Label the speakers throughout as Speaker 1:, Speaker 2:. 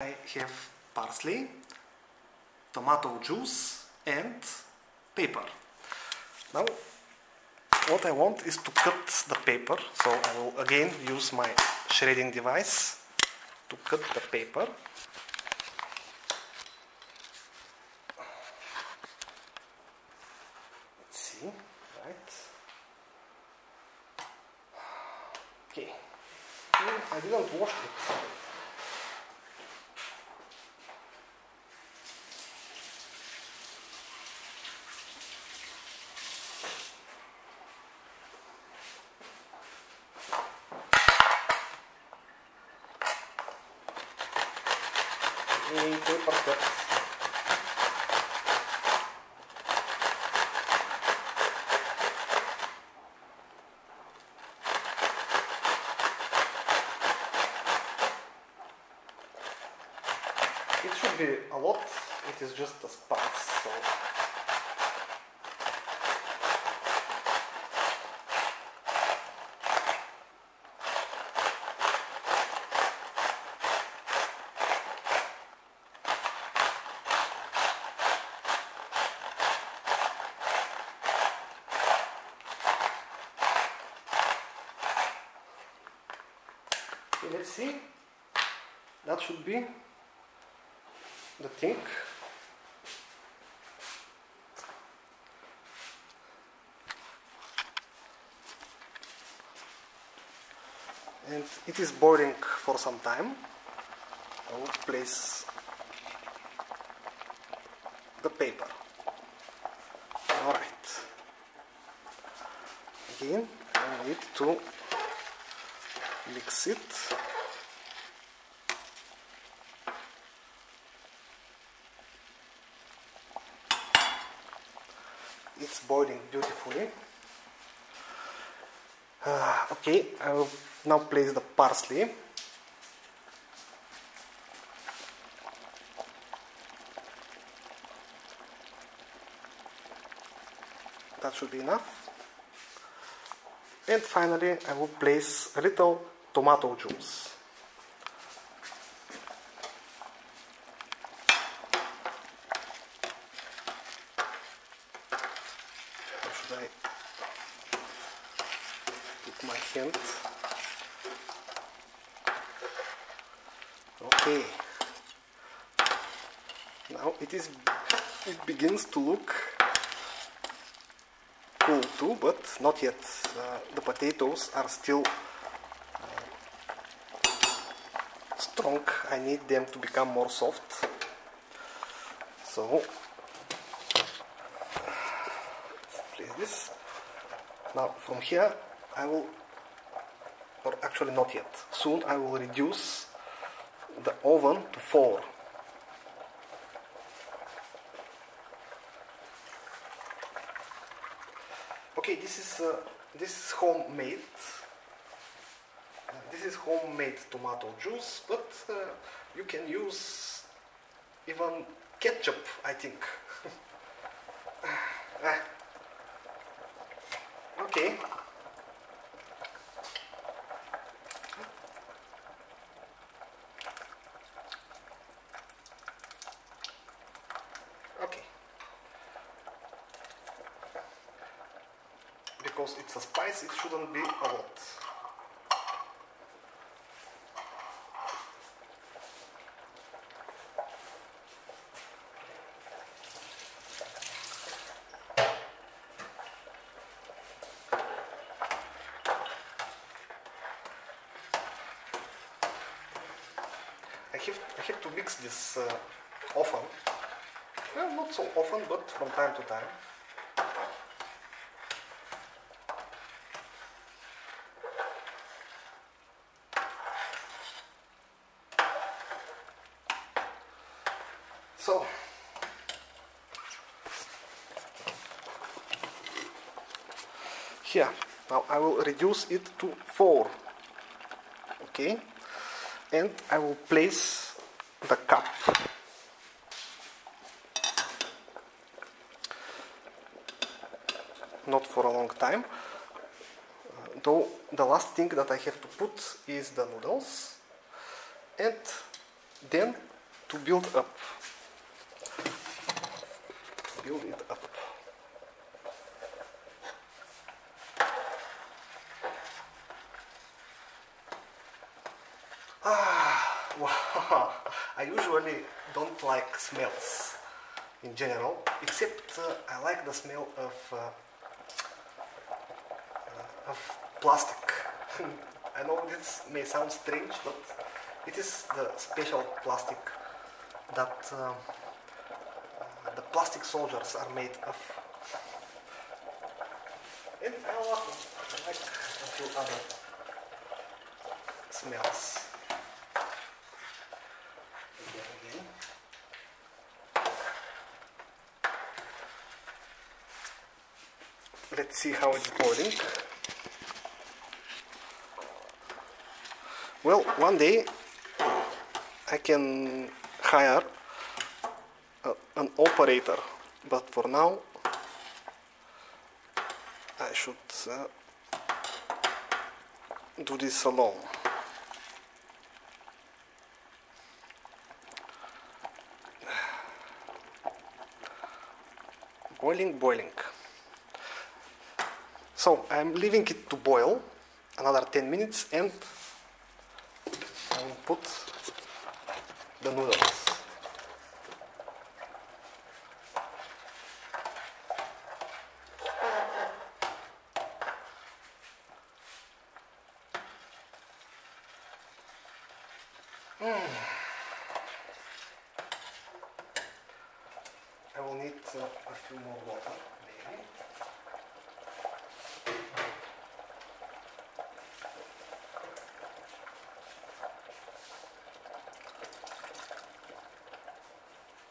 Speaker 1: I have parsley, tomato juice and paper. Now what I want is to cut the paper, so I will again use my shredding device to cut the paper. Let's see, right? Okay, I didn't wash it. Paper cut. It should be a lot, it is just a spice, so okay, let's see, that should be the thing. And it is boiling for some time. I will place the paper. Alright. Again, I need to mix it. It's boiling beautifully. Okay, I will now place the parsley. That should be enough. And finally, I will place a little tomato juice. Should I put my hand? Okay. Now it begins to look cool too, but not yet. The potatoes are still strong. I need them to become more soft. So place this. Now from here I will, or actually not yet, soon I will reduce the oven to 4. Okay, this is homemade. This is homemade tomato juice, but you can use even ketchup, I think. Okay. Okay. Because it's a spice, it shouldn't be a lot. I have to mix this often. Well, not so often, but from time to time. So, here, now I will reduce it to 4. Okay, and I will place the cup. Not for a long time, though the last thing that I have to put is the noodles, and then to build up. Build it up. Wow. I usually don't like smells in general, except I like the smell of plastic. I know this may sound strange, but it is the special plastic that the plastic soldiers are made of. And I like a few other smells. Again. Let's see how it's boiling. Well, one day I can hire an operator, but for now I should do this alone. Boiling. So I'm leaving it to boil another 10 minutes and I will put the noodles. I will need a few more water, maybe.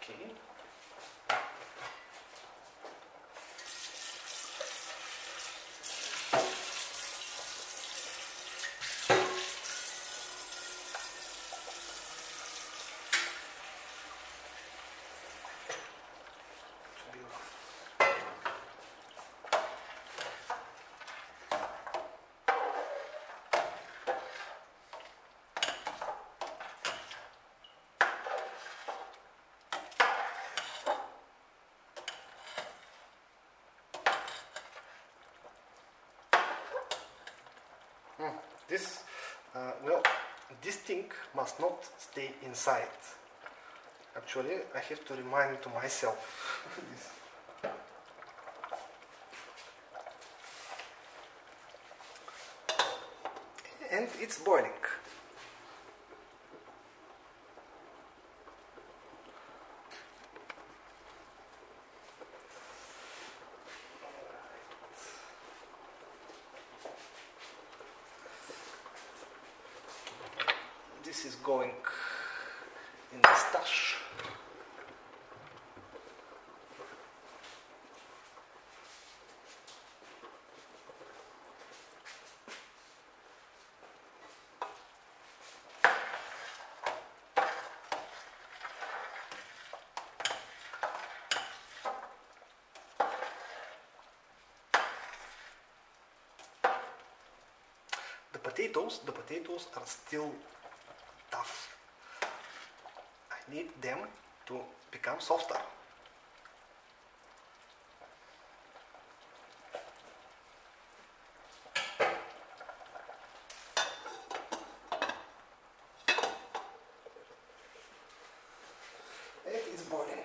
Speaker 1: Okay. This, well, this thing must not stay inside. Actually, I have to remind to myself this. And it's boiling. This is going in the stash. The potatoes are still tough. I need them to become softer. It is boiling.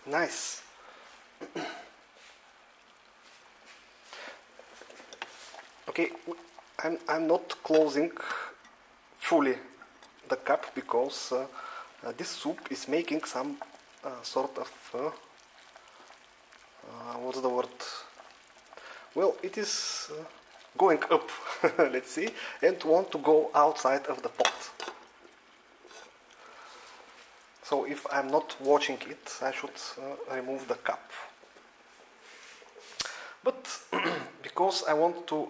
Speaker 1: Nice. Okay, I'm not closing fully the cap because this soup is making some sort of what's the word? Well, it is going up. Let's see, and want to go outside of the pot. So if I'm not watching it, I should remove the cap. But because I want to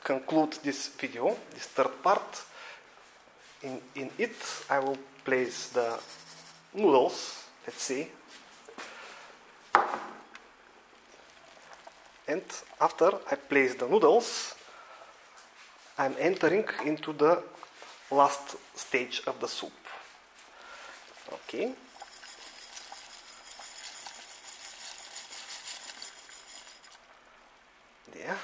Speaker 1: conclude this video, this third part, in it I will place the noodles, let's see. And after I place the noodles, I'm entering into the last stage of the soup. Okay. There.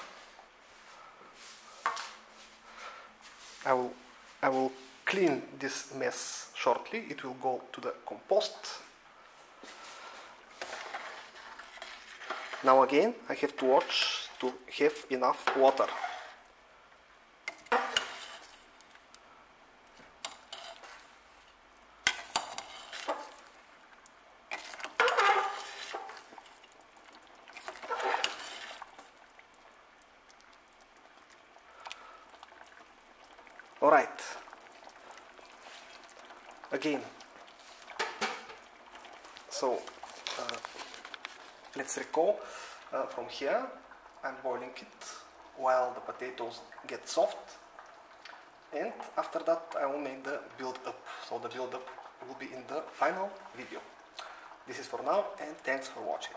Speaker 1: I will clean this mess shortly. It will go to the compost. Now again, I have to watch to have enough water. Alright, again, so let's recall from here. I'm boiling it while the potatoes get soft, and after that I will make the build-up, so the build-up will be in the final video. This is for now, and thanks for watching.